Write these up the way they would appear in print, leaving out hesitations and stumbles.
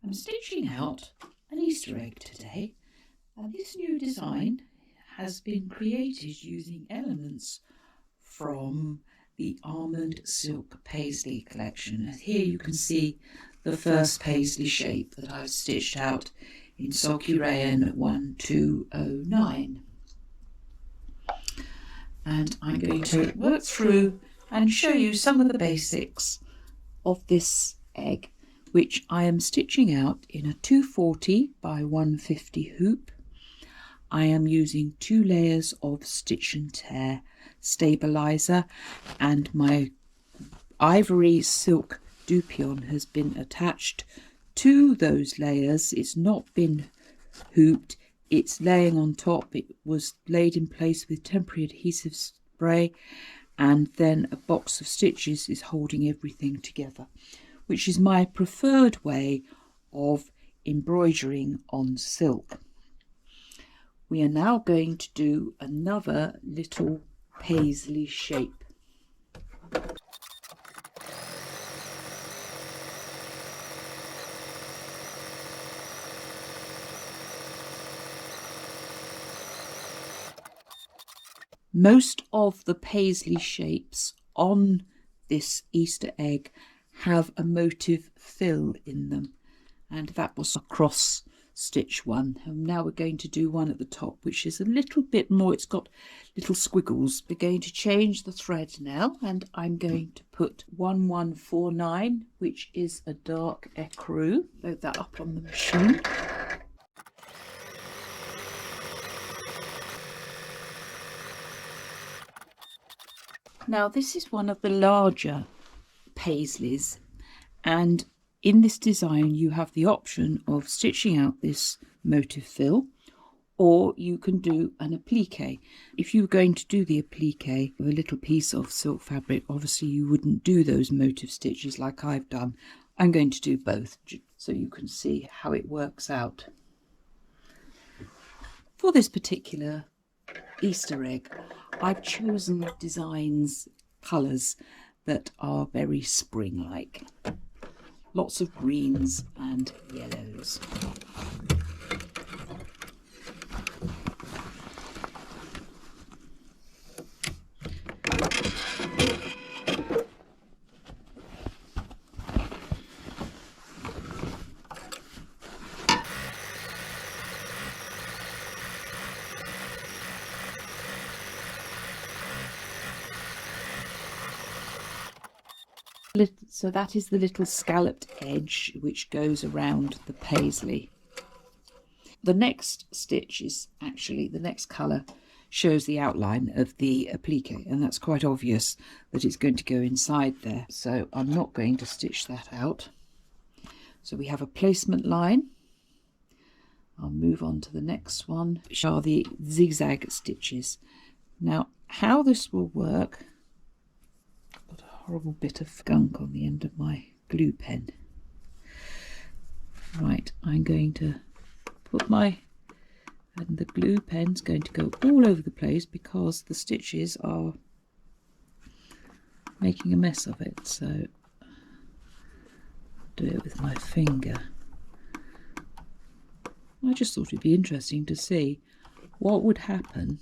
I'm stitching out an Easter egg today, and this new design has been created using elements from the Almond Silk Paisley collection. And here you can see the first paisley shape that I've stitched out in Sulky Rayon 1209. And I'm going to work through and show you some of the basics of this egg, which I am stitching out in a 240 by 150 hoop. I am using 2 layers of Stitch and Tear stabilizer, and my ivory silk dupion has been attached to those layers. It's not been hooped, it's laying on top. It was laid in place with temporary adhesive spray, and then a box of stitches is holding everything together, which is my preferred way of embroidering on silk. We are now going to do another little paisley shape. Most of the paisley shapes on this Easter egg have a motif fill in them, and that was a cross stitch one. And now we're going to do one at the top, which is a little bit more, it's got little squiggles. We're going to change the thread now, and I'm going to put 1149, which is a dark ecru. Load that up on the machine. Now this is one of the larger paisleys, and in this design you have the option of stitching out this motif fill, or you can do an applique. If you were going to do the applique with a little piece of silk fabric, obviously you wouldn't do those motif stitches like I've done. I'm going to do both so you can see how it works out. For this particular Easter egg, I've chosen designs, colours that are very spring-like. Lots of greens and yellows. So that is the little scalloped edge which goes around the paisley. The next stitch is actually, the next colour shows the outline of the applique, and that's quite obvious that it's going to go inside there, so I'm not going to stitch that out. So we have a placement line. I'll move on to the next one, which are the zigzag stitches. Now how this will work, got a horrible bit of gunk on the end of my glue pen. Right, I'm going to put my, and the glue pen's going to go all over the place because the stitches are making a mess of it, so do it with my finger. I just thought it'd be interesting to see what would happen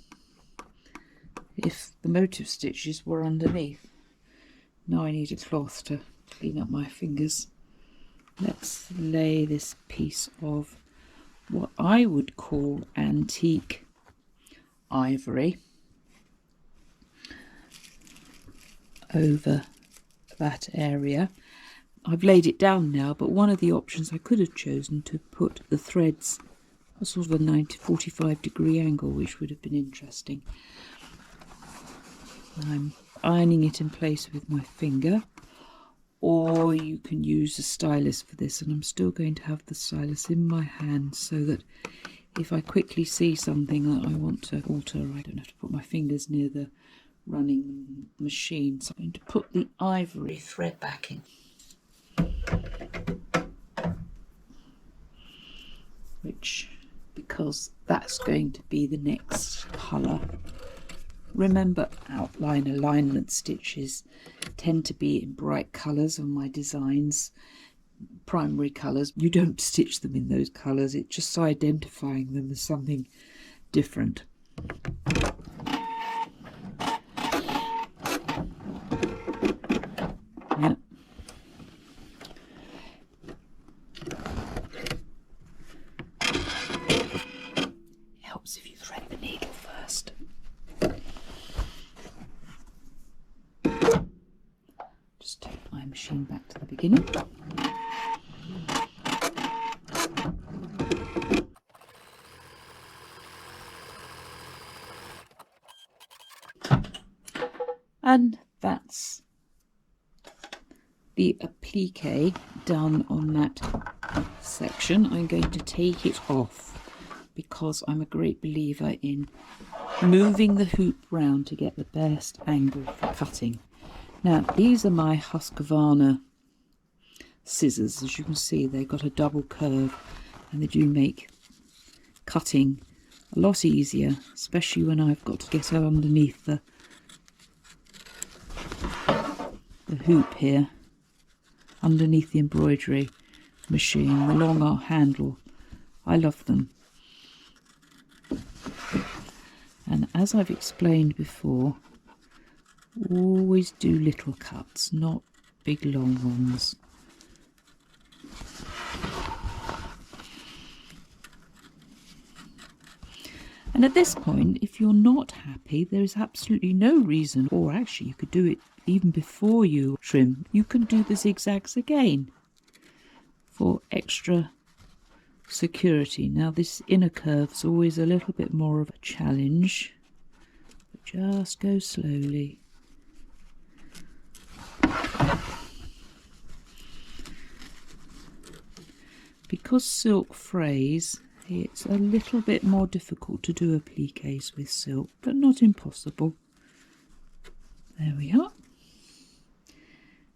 if the motif stitches were underneath. Now I need a cloth to clean up my fingers. Let's lay this piece of what I would call antique ivory over that area. I've laid it down now, but one of the options I could have chosen to put the threads a sort of a 45-degree angle, which would have been interesting. I'm ironing it in place with my finger, or you can use a stylus for this, and I'm still going to have the stylus in my hand so that if I quickly see something that I want to alter, I don't have to put my fingers near the running machine. So I'm going to put the ivory thread back in, because that's going to be the next colour. Remember, outline alignment stitches tend to be in bright colours on my designs. primary colours, you don't stitch them in those colours. It's just identifying them as something different. Yeah. Helps if you thread the needle first. Just take my machine back to the beginning. And that's the applique done on that section. I'm going to take it off because I'm a great believer in moving the hoop round to get the best angle for cutting. Now, these are my Husqvarna scissors. As you can see, they've got a double curve and they do make cutting a lot easier, especially when I've got to get underneath the hoop here, underneath the embroidery machine, the long handle. I love them. And as I've explained before, always do little cuts, not big long ones. And at this point, if you're not happy, there is absolutely no reason, or actually you could do it even before you trim. You can do the zigzags again for extra security. Now this inner curve's always a little bit more of a challenge, but just go slowly. Because silk frays, it's a little bit more difficult to do appliques with silk, but not impossible. There we are.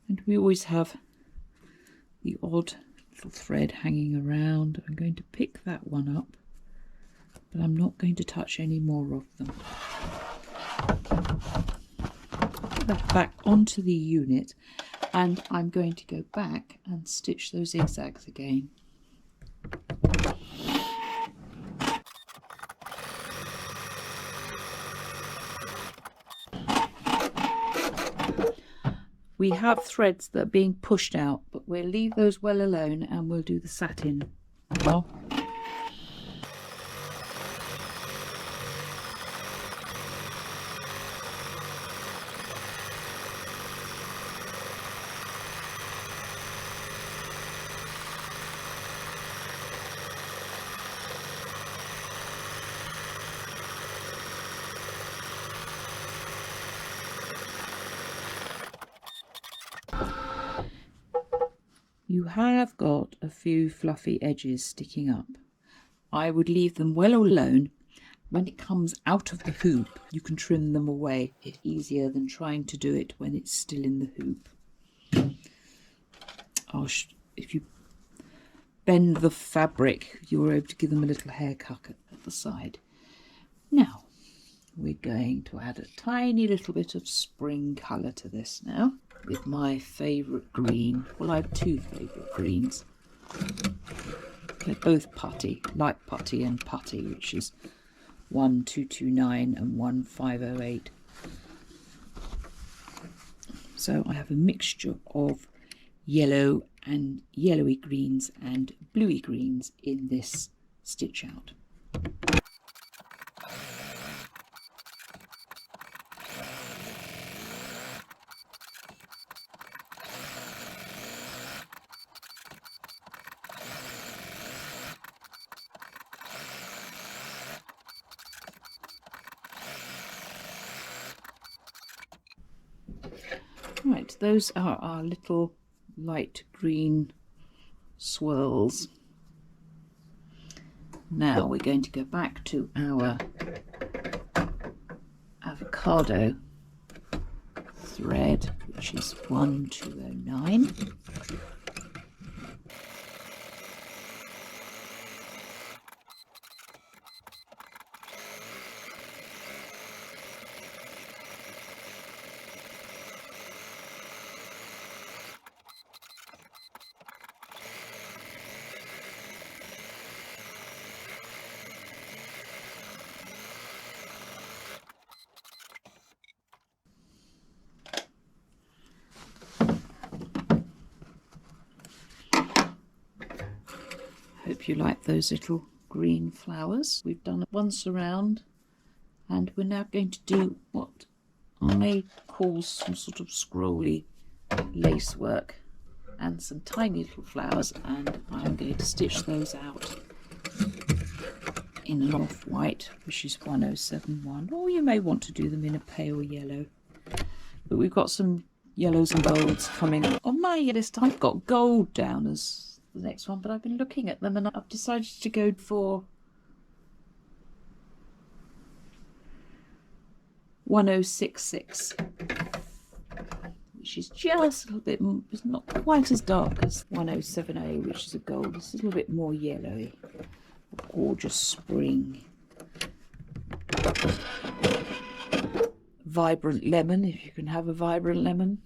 And we always have the odd little thread hanging around. I'm going to pick that one up, but I'm not going to touch any more of them. Put that back onto the unit, and I'm going to go back and stitch those zigzags again. We have threads that are being pushed out, but we'll leave those well alone and we'll do the satin now. You have got a few fluffy edges sticking up. I would leave them well alone. When it comes out of the hoop, you can trim them away. It's easier than trying to do it when it's still in the hoop. If you bend the fabric, you're able to give them a little haircut at the side. Now, we're going to add a tiny little bit of spring colour to this now, with my favourite green. Well, I have two favourite greens. They're both putty, light putty and putty, which is 1229 and 1508. So I have a mixture of yellow and yellowy greens and bluey greens in this stitch out. Right, those are our little light green swirls. Now we're going to go back to our avocado thread, which is 1209. you like those little green flowers. We've done one surround, and we're now going to do what I call some sort of scrolly lace work and some tiny little flowers, and I'm going to stitch those out in an off-white, which is 1071, or you may want to do them in a pale yellow. But we've got some yellows and golds coming. On my list I've got gold down as the next one, but I've been looking at them and I've decided to go for 1066, which is just a little bit, it's not quite as dark as 1070, which is a gold. It's a little bit more yellowy. A gorgeous spring. Vibrant lemon, if you can have a vibrant lemon.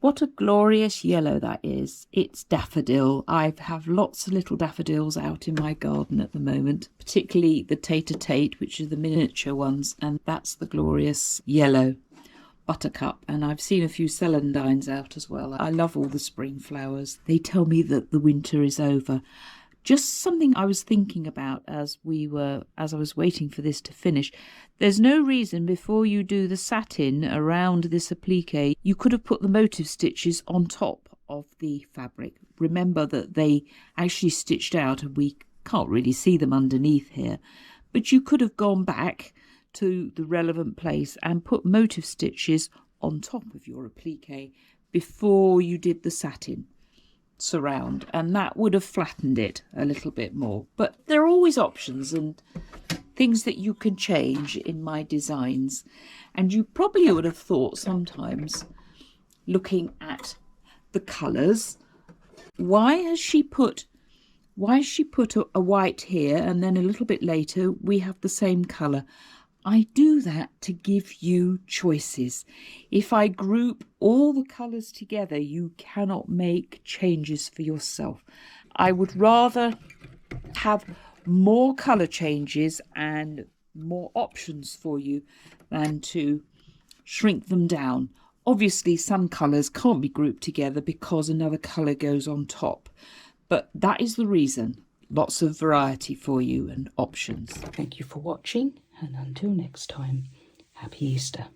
What a glorious yellow that is. It's daffodil. I have lots of little daffodils out in my garden at the moment, particularly the Tate, which are the miniature ones, and that's the glorious yellow buttercup. And I've seen a few celandines out as well. I love all the spring flowers. They tell me that the winter is over. Just something I was thinking about as I was waiting for this to finish. There's no reason before you do the satin around this applique, you could have put the motif stitches on top of the fabric. Remember that they actually stitched out and we can't really see them underneath here. But you could have gone back to the relevant place and put motif stitches on top of your applique before you did the satin surround, and that would have flattened it a little bit more. But there are always options and things that you can change in my designs, and you probably would have thought sometimes, looking at the colours, why has she put a white here and then a little bit later we have the same colour? I do that to give you choices. If I group all the colours together, you cannot make changes for yourself. I would rather have more colour changes and more options for you than to shrink them down. Obviously, some colours can't be grouped together because another colour goes on top. But that is the reason. Lots of variety for you and options. Thank you for watching. And until next time, happy Easter.